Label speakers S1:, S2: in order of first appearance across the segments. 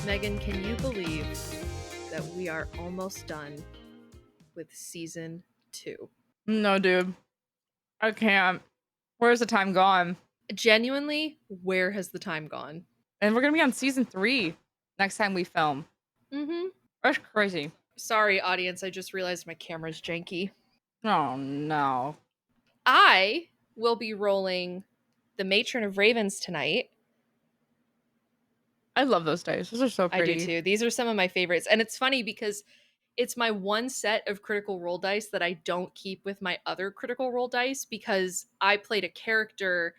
S1: Megan, can you believe that we are almost done with season 2?
S2: No, dude. I can't. Where's the time gone?
S1: Genuinely, where has the time gone?
S2: And we're gonna be on season 3 next time we film.
S1: Mm-hmm.
S2: That's crazy.
S1: Sorry, audience, I just realized my camera's janky.
S2: Oh, no.
S1: I will be rolling the Matron of Ravens tonight.
S2: I love those dice. Those are so pretty.
S1: I do too. These are some of my favorites. And it's funny because it's my one set of critical role dice that I don't keep with my other critical role dice because I played a character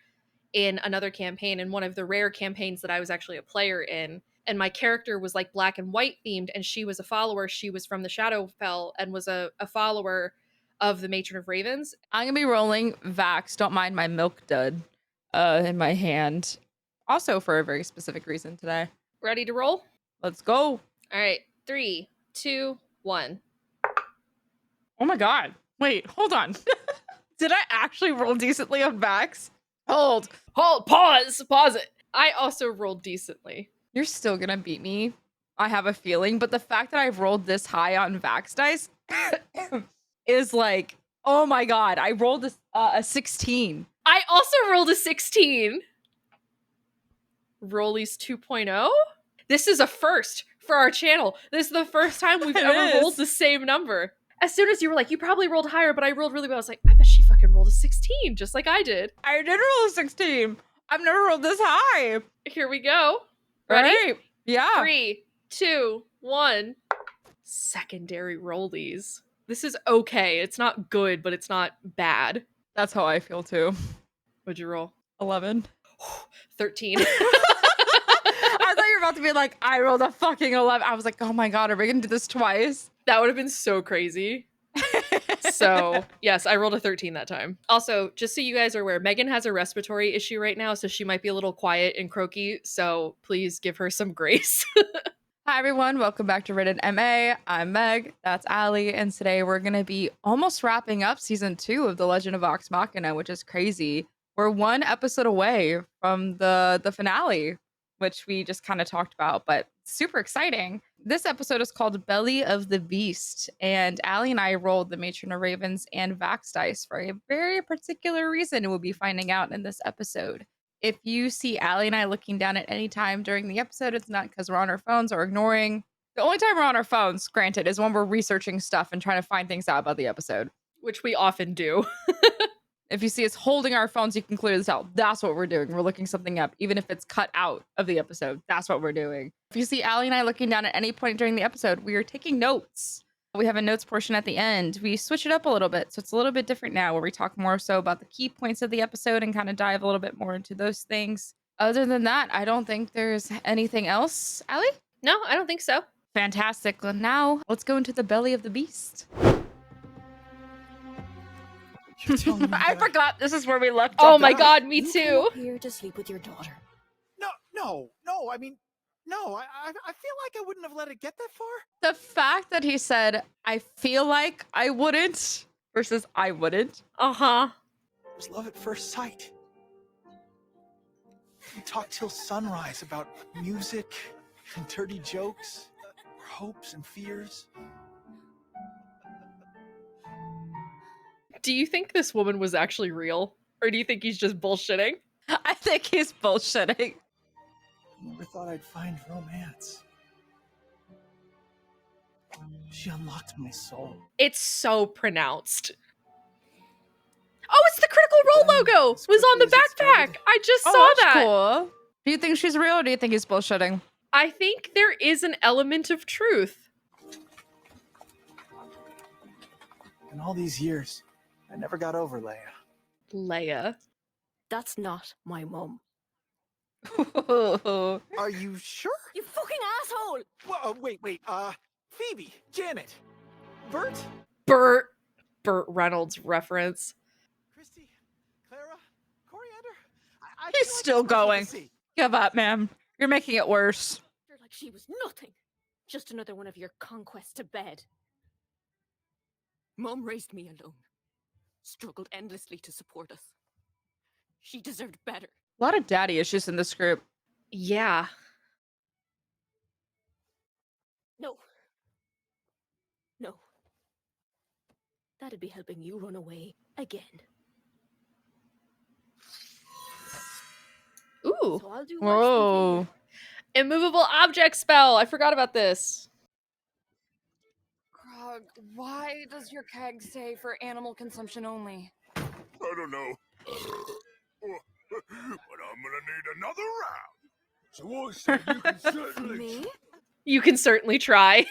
S1: in another campaign, in one of the rare campaigns that I was actually a player in. And my character was like black and white themed, and she was a follower. She was from the Shadowfell and was a follower of the Matron of Ravens.
S2: I'm gonna be rolling Vax. Don't mind my milk dud in my hand. Also for a very specific reason today.
S1: Ready to roll?
S2: Let's go.
S1: All right. 3, 2, 1.
S2: Oh my god. Wait, hold on. Did I actually roll decently on Vax? Hold.
S1: Pause it. I also rolled decently.
S2: You're still gonna beat me. I have a feeling, but the fact that I've rolled this high on Vax dice is like, oh my god, I rolled a 16.
S1: I also rolled a 16. Rollies 2.0? This is a first for our channel. This is the first time we've ever rolled the same number. As soon as you were like, you probably rolled higher, but I rolled really well. I was like, I bet she fucking rolled a 16, just like I did.
S2: I did roll a 16. I've never rolled this high.
S1: Here we go. Ready?
S2: Right. Yeah.
S1: 3, 2, 1. Secondary rollies. This is okay. It's not good, but it's not bad.
S2: That's how I feel too.
S1: What'd you roll?
S2: 11.
S1: 13.
S2: I thought you were about to be like, I rolled a fucking 11. I was like, oh my god, are we gonna do this twice?
S1: That would have been so crazy. So, yes, I rolled a 13 that time. Also, just so you guys are aware, Megan has a respiratory issue right now, so she might be a little quiet and croaky, so please give her some grace.
S2: Hi everyone, welcome back to Rated MA. I'm Meg, that's Allie, and today we're gonna be almost wrapping up season 2 of the Legend of Vox Machina, which is crazy. We're one episode away from the finale, which we just kind of talked about, but super exciting. This episode is called Belly of the Beast, and Allie and I rolled the Matron of Ravens and Vax dice for a very particular reason we'll be finding out in this episode. If you see Allie and I looking down at any time during the episode, it's not because we're on our phones or ignoring. The only time we're on our phones, granted, is when we're researching stuff and trying to find things out about the episode.
S1: Which we often do.
S2: If you see us holding our phones, you can clear this out. That's what we're doing. We're looking something up, even if it's cut out of the episode. That's what we're doing. If you see Allie and I looking down at any point during the episode, we are taking notes. We have a notes portion at the end. We switch it up a little bit, so it's a little bit different now, where we talk more so about the key points of the episode and kind of dive a little bit more into those things. Other than that, I don't think there's anything else. Allie?
S1: No, I don't think so.
S2: Fantastic. Well, now let's go into the belly of the beast. I forgot this is where we left off.
S1: Oh my god, me too.
S3: Here to sleep with your daughter.
S4: No. I mean, no. I feel like I wouldn't have let it get that far.
S2: The fact that he said, I feel like I wouldn't versus I wouldn't.
S1: Uh-huh.
S4: It was love at first sight. We talked till sunrise about music and dirty jokes, our hopes and fears.
S1: Do you think this woman was actually real? Or do you think he's just bullshitting?
S2: I think he's bullshitting.
S4: I never thought I'd find romance. She unlocked my soul.
S1: It's so pronounced. Oh, it's the Critical Role logo! Was on the backpack! I just saw that!
S2: Cool. Do you think she's real or do you think he's bullshitting?
S1: I think there is an element of truth.
S4: In all these years, I never got over Leia.
S1: Leia.
S3: That's not my mom.
S4: Are you sure?
S3: You fucking asshole!
S4: Well, wait. Phoebe, Janet, Bert,
S1: Burt Reynolds reference.
S4: Christy, Clara, Coriander. I
S2: He's
S4: feel like
S2: still
S4: it's special to
S2: going.
S4: see.
S2: Give up, ma'am. You're making it worse.
S3: You're like she was nothing. Just another one of your conquests to bed. Mom raised me alone. Struggled endlessly to support us. She deserved better.
S2: A lot of daddy issues in this group.
S1: Yeah.
S3: That'd be helping you run away again.
S1: Ooh.
S3: So I'll do worse than
S2: Whoa.
S1: Immovable object spell. I forgot about this.
S2: Grog, why does your keg say for animal consumption only?
S5: I don't know. But I'm gonna need another round. So I said you can certainly...
S3: Me?
S1: You can certainly try.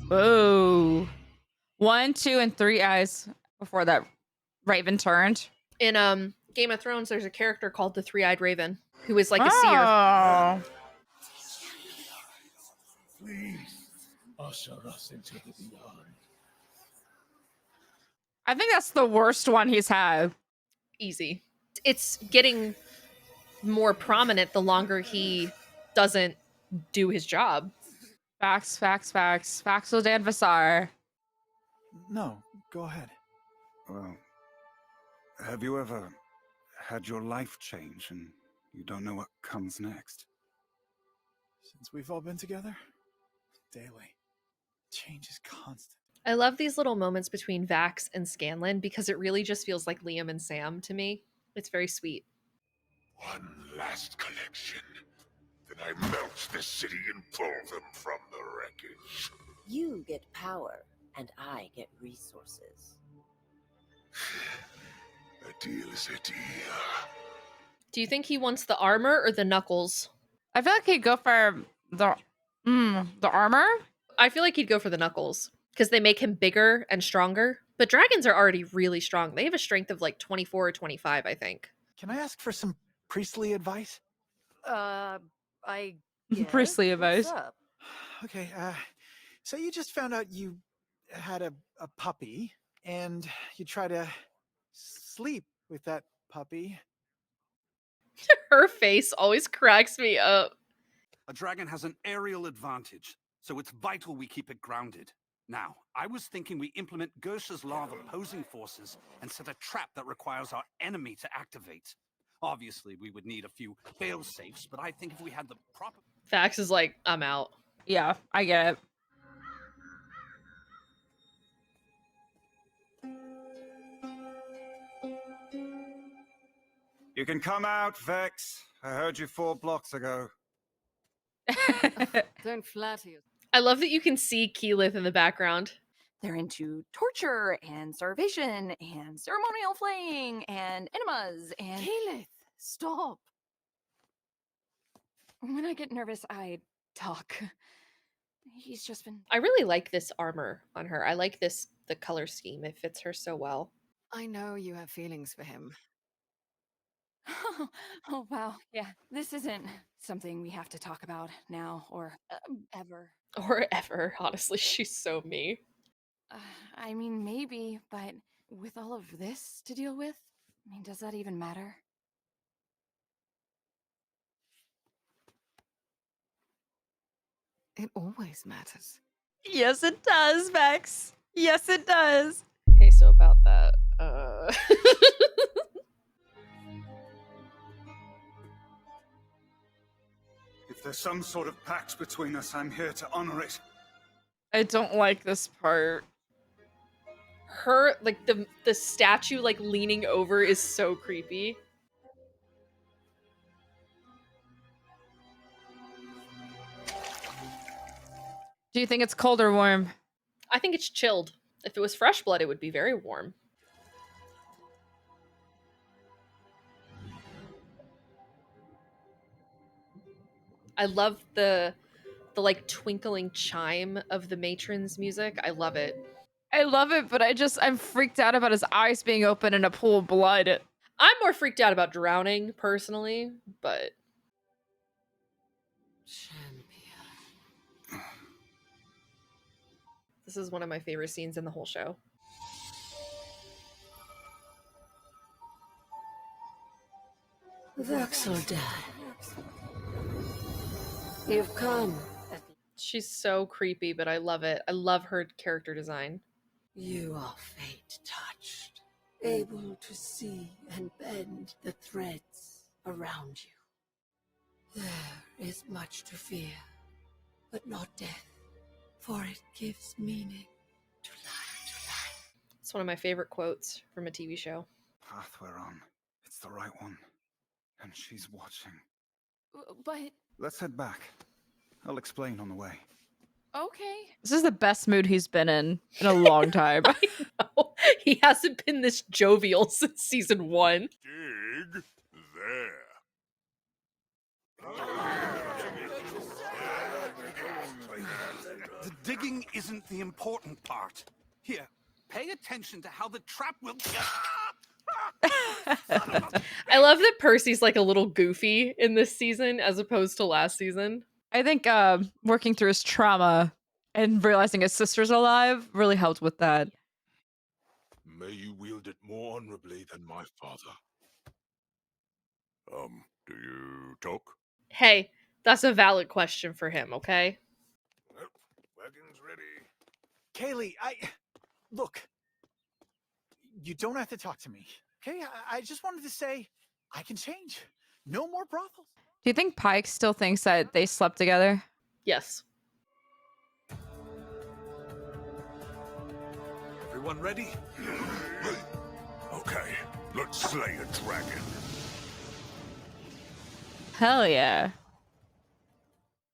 S2: Whoa. 1, 2, and 3 eyes before that raven turned.
S1: In Game of Thrones, there's a character called the Three-Eyed Raven, who is like a seer.
S2: Oh.
S5: Please, usher us into the beyond.
S2: I think that's the worst one he's had.
S1: Easy. It's getting more prominent the longer he doesn't do his job.
S2: Facts, facts, facts. Faxel Dan Vassar.
S4: No, go ahead.
S6: Well, have you ever had your life change and you don't know what comes next?
S4: Since we've all been together, daily. Change is constant.
S1: I love these little moments between Vax and Scanlan because it really just feels like Liam and Sam to me. It's very sweet.
S5: One last collection. Then I melt the city and pull them from the wreckage.
S7: You get power, and I get resources.
S5: A deal is a deal.
S1: Do you think he wants the armor or the knuckles?
S2: I feel like he'd go for the armor.
S1: I feel like he'd go for the knuckles because they make him bigger and stronger. But dragons are already really strong. They have a strength of like 24 or 25, I think.
S4: Can I ask for some priestly advice?
S3: I guess.
S2: Priestly advice.
S3: What's up?
S4: Okay, so you just found out you had a puppy, and you try to sleep with that puppy.
S1: Her face always cracks me up.
S8: A dragon has an aerial advantage, so it's vital we keep it grounded. Now, I was thinking we implement Gersha's law of opposing forces and set a trap that requires our enemy to activate. Obviously, we would need a few fail-safes, but I think if we had the proper...
S1: Vax is like, I'm out.
S2: Yeah, I get it.
S6: You can come out, Vex. I heard you 4 blocks ago.
S3: Don't flatter yourself.
S1: I love that you can see Keyleth in the background.
S9: They're into torture and starvation and ceremonial flaying and enemas and...
S3: Kayleth, stop.
S9: When I get nervous, I talk. He's just been...
S1: I really like this armor on her. I like the color scheme. It fits her so well.
S3: I know you have feelings for him.
S9: Oh, wow. Yeah, this isn't something we have to talk about now or ever.
S1: Or ever. Honestly, she's so me.
S9: I mean, maybe, but with all of this to deal with, I mean, does that even matter?
S3: It always matters.
S2: Yes, it does, Vex. Yes, it does.
S1: Okay, so about that.
S6: If there's some sort of pact between us, I'm here to honor it.
S2: I don't like this part.
S1: Her, like, the statue, like, leaning over is so creepy.
S2: Do you think it's cold or warm?
S1: I think it's chilled. If it was fresh blood, it would be very warm. I love the like twinkling chime of the matron's music. I love it.
S2: I love it, but I'm freaked out about his eyes being open in a pool of blood.
S1: I'm more freaked out about drowning, personally, but...
S3: Champion.
S1: This is one of my favorite scenes in the whole show.
S7: Vaxel you've come.
S1: She's so creepy, but I love it. I love her character design.
S7: You are fate touched, able to see and bend the threads around you. There is much to fear, but not death, for it gives meaning to life.
S1: It's one of my favorite quotes from a TV show.
S6: Path we're on. It's the right one. And she's watching.
S9: But
S6: Let's head back. I'll explain on the way.
S9: okay.
S2: This is the best mood he's been in a long time.
S1: I know. He hasn't been this jovial since season 1.
S5: Dig there.
S8: The digging isn't the important part. Here, pay attention to how the trap will...
S1: I love that Percy's like a little goofy in this season as opposed to last season.
S2: I think working through his trauma and realizing his sister's alive really helped with that.
S5: May you wield it more honorably than my father. Do you talk?
S1: Hey, that's a valid question for him, okay?
S5: Well, wagon's ready.
S4: Kaylee, look. You don't have to talk to me, okay? I just wanted to say I can change. No more brothels.
S2: Do you think Pike still thinks that they slept together?
S1: Yes.
S5: Everyone ready? Okay, let's slay a dragon.
S2: Hell yeah.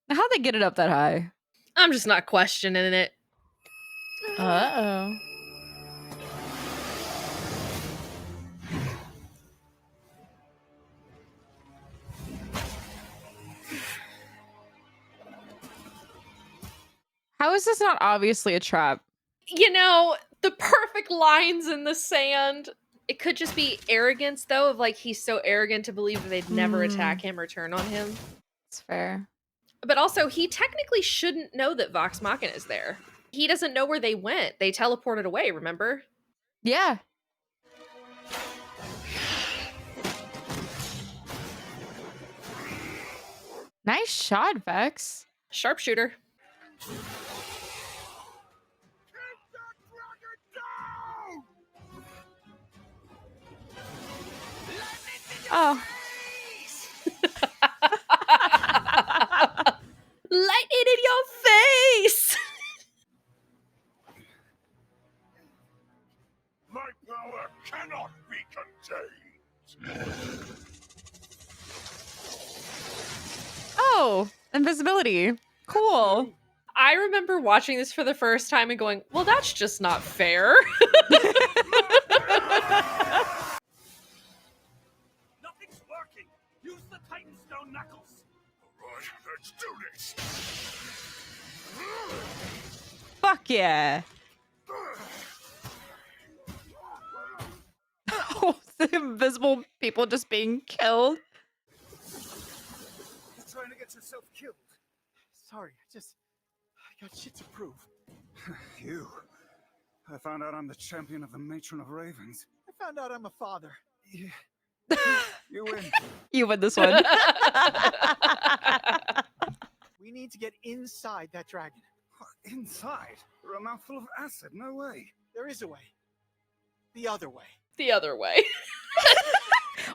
S2: How'd they get it up that high?
S1: I'm just not questioning it.
S2: Uh-oh. How is this not obviously a trap?
S1: You know, the perfect lines in the sand. It could just be arrogance, though, of like he's so arrogant to believe that they'd never attack him or turn on him.
S2: It's fair.
S1: But also, he technically shouldn't know that Vox Machina is there. He doesn't know where they went. They teleported away, remember?
S2: Yeah. Nice shot, Vex.
S1: Sharpshooter.
S2: Oh.
S1: Lightning in your face!
S5: My power cannot be contained.
S2: Oh, invisibility. Cool.
S1: I remember watching this for the first time and going, well, that's just not fair.
S8: Nothing's working. Use the Titan Stone knuckles.
S5: All right, let's do this.
S2: Fuck yeah. Oh, the invisible people just being killed.
S4: You're trying to get yourself killed. Sorry, I got shit to prove.
S6: You. I found out I'm the champion of the Matron of Ravens.
S4: I found out I'm a father.
S6: You win.
S2: You win this one.
S4: We need to get inside that dragon.
S6: Inside? Through a mouthful of acid? No way.
S4: There is a way. The other way.
S1: The other way.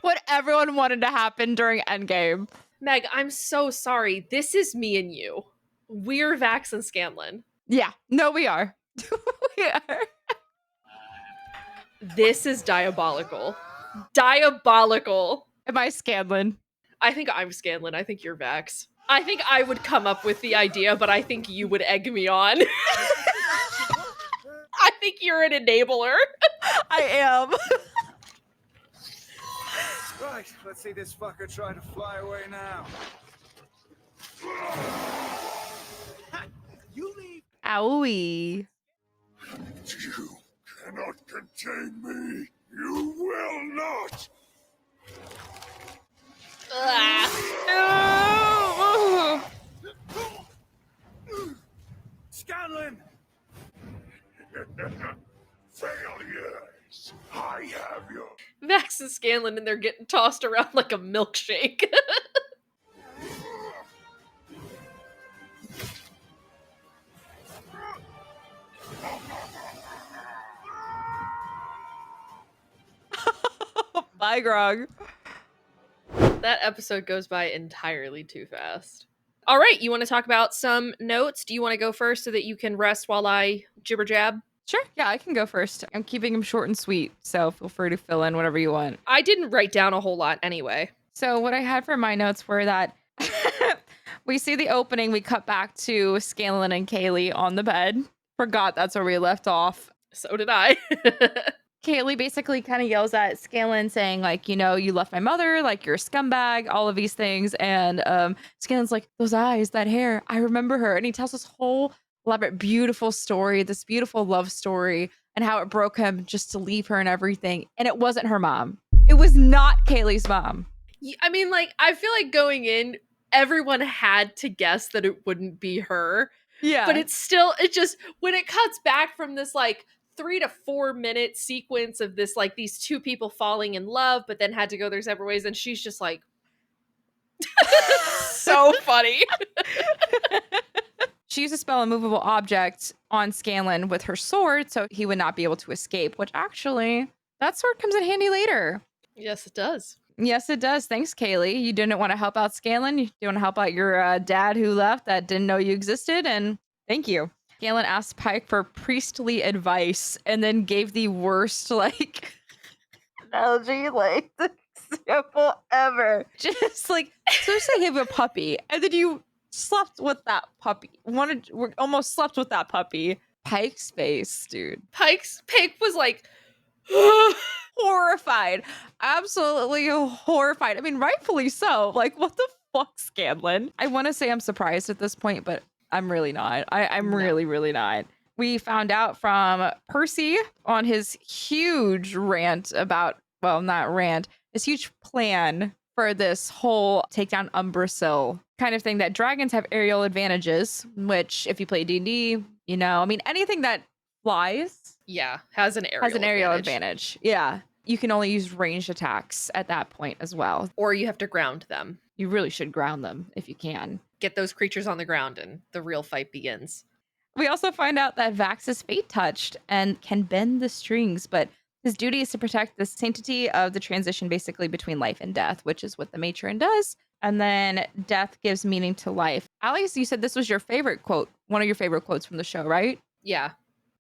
S2: What everyone wanted to happen during Endgame.
S1: Meg, I'm so sorry. This is me and you. We're Vax and Scanlan.
S2: Yeah. No, we are. We are.
S1: This is diabolical. Diabolical.
S2: Am I Scanlan?
S1: I think I'm Scanlan. I think you're Vax. I think I would come up with the idea, but I think you would egg me on. I think you're an enabler.
S2: I am.
S6: Right, let's see this fucker try to fly away now.
S4: You leave.
S2: Owie.
S5: You cannot contain me. You will not.
S8: Scanlan!
S5: Failures. I have you.
S1: Vax and Scanlan, and they're getting tossed around like a milkshake.
S2: Bye, Grog.
S1: That episode goes by entirely too fast. All right, you want to talk about some notes? Do you want to go first so that you can rest while I jibber jab?
S2: Sure. Yeah, I can go first. I'm keeping them short and sweet, so feel free to fill in whatever you want.
S1: I didn't write down a whole lot anyway.
S2: So what I had for my notes were that we see the opening, we cut back to Scanlan and Kaylee on the bed. Forgot that's where we left off.
S1: So did I.
S2: Kaylee basically kind of yells at Scanlan saying, like, you know, you left my mother, like, you're a scumbag, all of these things. And Scanlan's like, those eyes, that hair, I remember her. And he tells this whole elaborate, beautiful story, this beautiful love story, and how it broke him just to leave her and everything. And it wasn't her mom. It was not Kaylee's mom.
S1: I mean, like, I feel like going in, everyone had to guess that it wouldn't be her.
S2: Yeah.
S1: But it's still, it just, when it cuts back from this, like, 3 to 4 minute sequence of this, like, these two people falling in love, but then had to go their separate ways, and she's just like, so funny.
S2: She used to spell a movable object on Scanlan with her sword, so he would not be able to escape, which actually, that sword comes in handy later.
S1: Yes, it does.
S2: Yes, it does. Thanks, Kaylee. You didn't want to help out Scanlan. You didn't want to help out your dad who left that didn't know you existed, and thank you. Scanlan asked Pike for priestly advice and then gave the worst, like, analogy, like, example ever. Just like, so say you have a puppy, and then you slept with that puppy. Almost slept with that puppy. Pike's face, dude.
S1: Pike was like,
S2: horrified. Absolutely horrified. I mean, rightfully so. Like, what the fuck, Scanlan? I want to say I'm surprised at this point, but I'm really not. I'm really not. We found out from Percy on his huge rant about, well, not rant, his huge plan for this whole take down Umbrasyl kind of thing, that dragons have aerial advantages, which if you play D&D, you know, I mean, anything that flies
S1: has an aerial
S2: advantage. Yeah. You can only use ranged attacks at that point as well.
S1: Or you have to ground them.
S2: You really should ground them if you can.
S1: Get those creatures on the ground and the real fight begins.
S2: We also find out that Vax is fate touched and can bend the strings, but his duty is to protect the sanctity of the transition basically between life and death, which is what the matron does. And then death gives meaning to life. Alice, you said this was your favorite quote, one of your favorite quotes from the show, right?
S1: Yeah.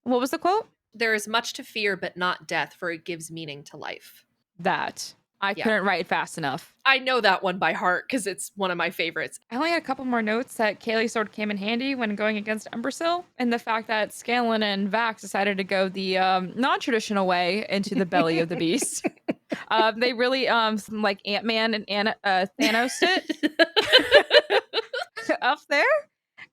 S2: What was the quote?
S1: There is much to fear, but not death, for it gives meaning to life.
S2: That. I couldn't write fast enough.
S1: I know that one by heart because it's one of my favorites.
S2: I only had a couple more notes that Kaylee's sword came in handy when going against Umbrasyl, and the fact that Scanlan and Vax decided to go the non-traditional way into the belly of the beast. They really, like Ant-Man and Thanos it up there.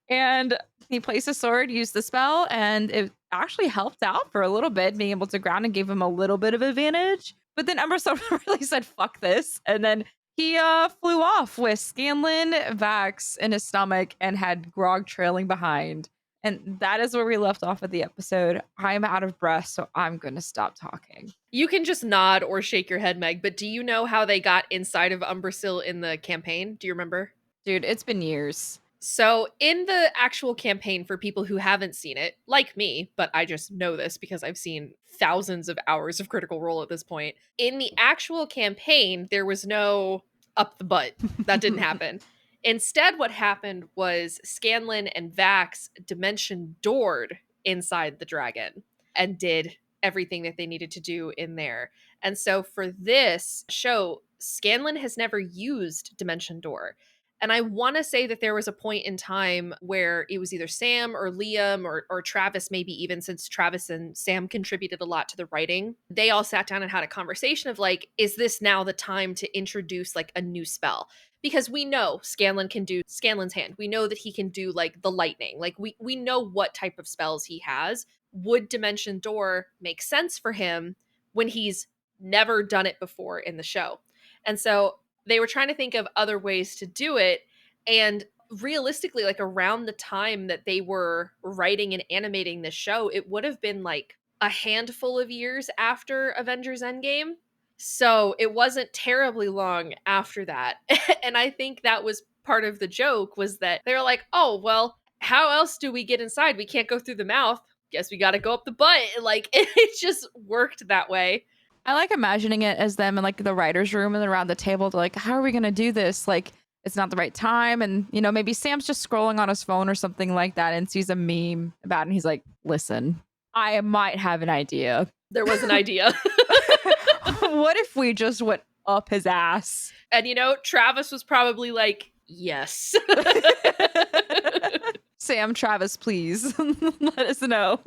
S2: And he placed a sword, used the spell, and it actually helped out for a little bit, being able to ground and gave him a little bit of advantage. But then Umbrasyl really said, fuck this. And then he flew off with Scanlan, Vax in his stomach, and had Grog trailing behind. And that is where we left off of the episode. I'm out of breath, so I'm going to stop talking.
S1: You can just nod or shake your head, Meg, but do you know how they got inside of Umbrasyl in the campaign? Do you remember?
S2: Dude, it's been years.
S1: So in the actual campaign, for people who haven't seen it, like me, but I just know this because I've seen thousands of hours of Critical Role at this point. In the actual campaign, there was no up the butt. That didn't happen. Instead, what happened was Scanlan and Vax dimension doored inside the dragon and did everything that they needed to do in there. And so for this show, Scanlan has never used Dimension Door. And I want to say that there was a point in time where it was either Sam or Liam or Travis, maybe even, since Travis and Sam contributed a lot to the writing. They all sat down and had a conversation of like, is this now the time to introduce like a new spell? Because we know Scanlan can do Scanlan's hand. We know that he can do like the lightning. Like we know what type of spells he has. Would Dimension Door make sense for him when he's never done it before in the show? And so they were trying to think of other ways to do it. And realistically, like around the time that they were writing and animating this show, it would have been like a handful of years after Avengers Endgame. So it wasn't terribly long after that. And I think that was part of the joke, was that they were like, oh, well, how else do we get inside? We can't go through the mouth. Guess we got to go up the butt. Like it just worked that way.
S2: I like imagining it as them in like the writer's room and around the table. They're like, how are we going to do this? Like, it's not the right time. And, you know, maybe Sam's just scrolling on his phone or something like that and sees a meme about it. And he's like, listen, I might have an idea.
S1: There was an idea.
S2: What if we just went up his ass?
S1: And, you know, Travis was probably like, yes.
S2: Sam, Travis, please let us know.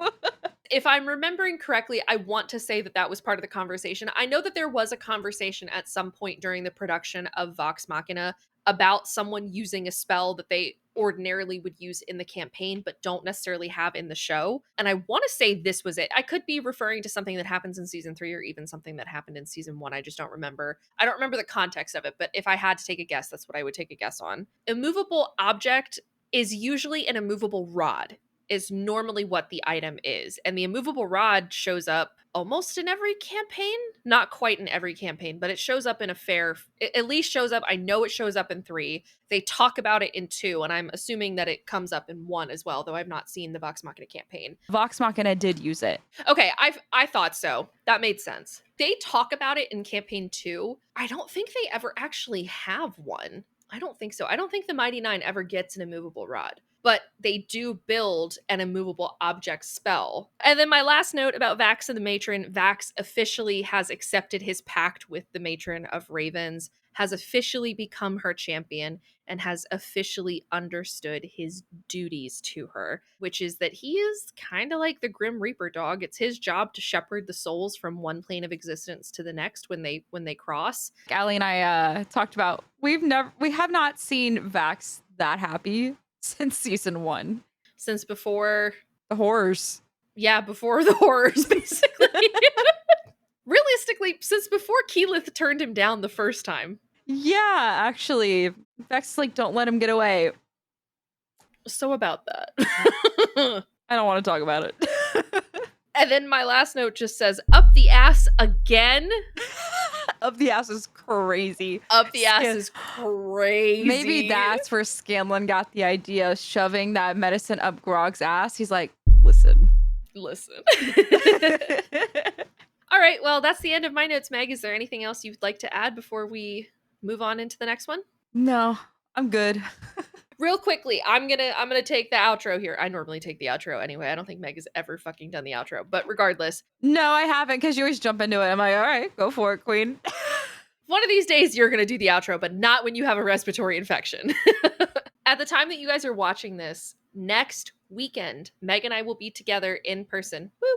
S1: If I'm remembering correctly, I want to say that that was part of the conversation. I know that there was a conversation at some point during the production of Vox Machina about someone using a spell that they ordinarily would use in the campaign but don't necessarily have in the show. And I want to say this was it. I could be referring to something that happens in season 3 or even something that happened in season 1. I just don't remember. I don't remember the context of it, but if I had to take a guess, that's what I would take a guess on. Immovable object is usually an immovable rod, is normally what the item is. And the immovable rod shows up almost in every campaign. Not quite in every campaign, but it shows up in it at least shows up. I know it shows up in 3. They talk about it in 2, and I'm assuming that it comes up in 1 as well, though I've not seen the Vox Machina campaign.
S2: Vox Machina did use it.
S1: Okay, I thought so. That made sense. They talk about it in campaign 2. I don't think they ever actually have one. I don't think so. I don't think the Mighty Nein ever gets an immovable rod, but they do build an immovable object spell. And then my last note about Vax and the Matron, Vax officially has accepted his pact with the Matron of Ravens, has officially become her champion, and has officially understood his duties to her, which is that he is kind of like the Grim Reaper dog. It's his job to shepherd the souls from one plane of existence to the next when they cross.
S2: Allie and I talked about we have not seen Vax that happy since season 1.
S1: Since before
S2: the horrors.
S1: Yeah, before the horrors, basically. Realistically, since before Keyleth turned him down the first time.
S2: Yeah, actually. Vex like, don't let him get away.
S1: So about that.
S2: I don't want to talk about it.
S1: And then my last note just says, up the ass again.
S2: Up the ass is crazy.
S1: Up the ass is crazy.
S2: Maybe that's where Scanlan got the idea of shoving that medicine up Grog's ass. He's like, listen.
S1: All right, well, that's the end of my notes, Meg. Is there anything else you'd like to add before we move on into the next one?
S2: No, I'm good.
S1: Real quickly, I'm gonna take the outro here. I normally take the outro anyway. I don't think Meg has ever fucking done the outro, but regardless.
S2: No, I haven't, because you always jump into it. I'm like, all right, go for it, queen.
S1: One of these days you're gonna do the outro, but not when you have a respiratory infection. At the time that you guys are watching this, next weekend, Meg and I will be together in person. Woo!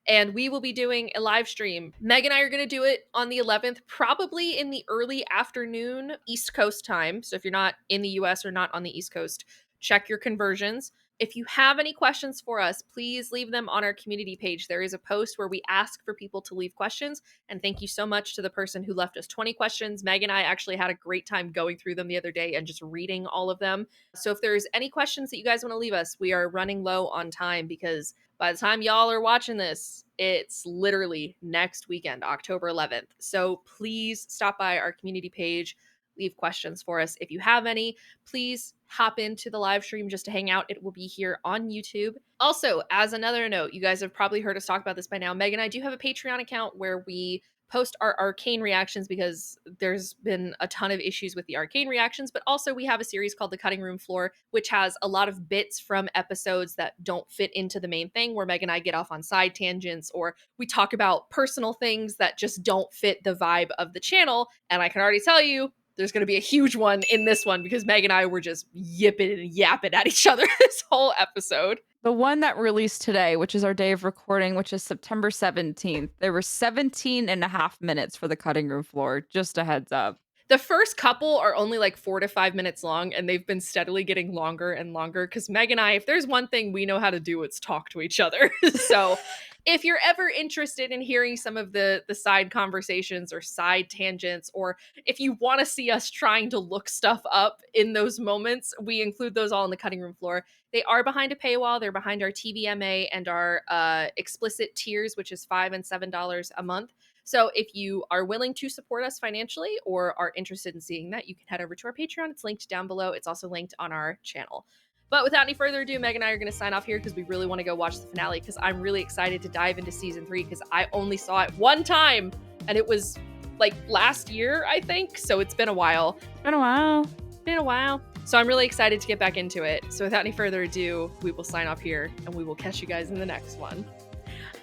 S1: And we will be doing a live stream. Meg and I are going to do it on the 11th, probably in the early afternoon East Coast time. So if you're not in the US or not on the East Coast, check your conversions. If you have any questions for us, please leave them on our community page. There is a post where we ask for people to leave questions. And thank you so much to the person who left us 20 questions. Meg and I actually had a great time going through them the other day and just reading all of them. So if there's any questions that you guys want to leave us, we are running low on time because by the time y'all are watching this, it's literally next weekend, October 11th. So please stop by our community page, leave questions for us. If you have any, please hop into the live stream just to hang out. It will be here on YouTube. Also, as another note, you guys have probably heard us talk about this by now. Meg and I do have a Patreon account where we post our arcane reactions because there's been a ton of issues with the arcane reactions, but also we have a series called The Cutting Room Floor, which has a lot of bits from episodes that don't fit into the main thing, where Meg and I get off on side tangents, or we talk about personal things that just don't fit the vibe of the channel. And I can already tell you, there's going to be a huge one in this one because Meg and I were just yipping and yapping at each other this whole episode.
S2: The one that released today, which is our day of recording, which is September 17th, there were 17 and a half minutes for the cutting room floor. Just a heads up.
S1: The first couple are only like 4 to 5 minutes long, and they've been steadily getting longer and longer because Meg and I, if there's one thing we know how to do, it's talk to each other. So if you're ever interested in hearing some of the side conversations or side tangents, or if you want to see us trying to look stuff up in those moments, we include those all in the cutting room floor. They are behind a paywall. They're behind our TVMA and our explicit tiers, which is $5 and $7 a month. So if you are willing to support us financially or are interested in seeing that, you can head over to our Patreon. It's linked down below. It's also linked on our channel. But without any further ado, Meg and I are going to sign off here because we really want to go watch the finale because I'm really excited to dive into season 3 because I only saw it one time and it was like last year, I think. So it's been a while.
S2: It's been a while.
S1: been a while. So I'm really excited to get back into it. So without any further ado, we will sign off here and we will catch you guys in the next one.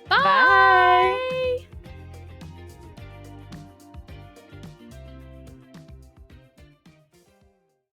S1: Bye!
S2: Bye.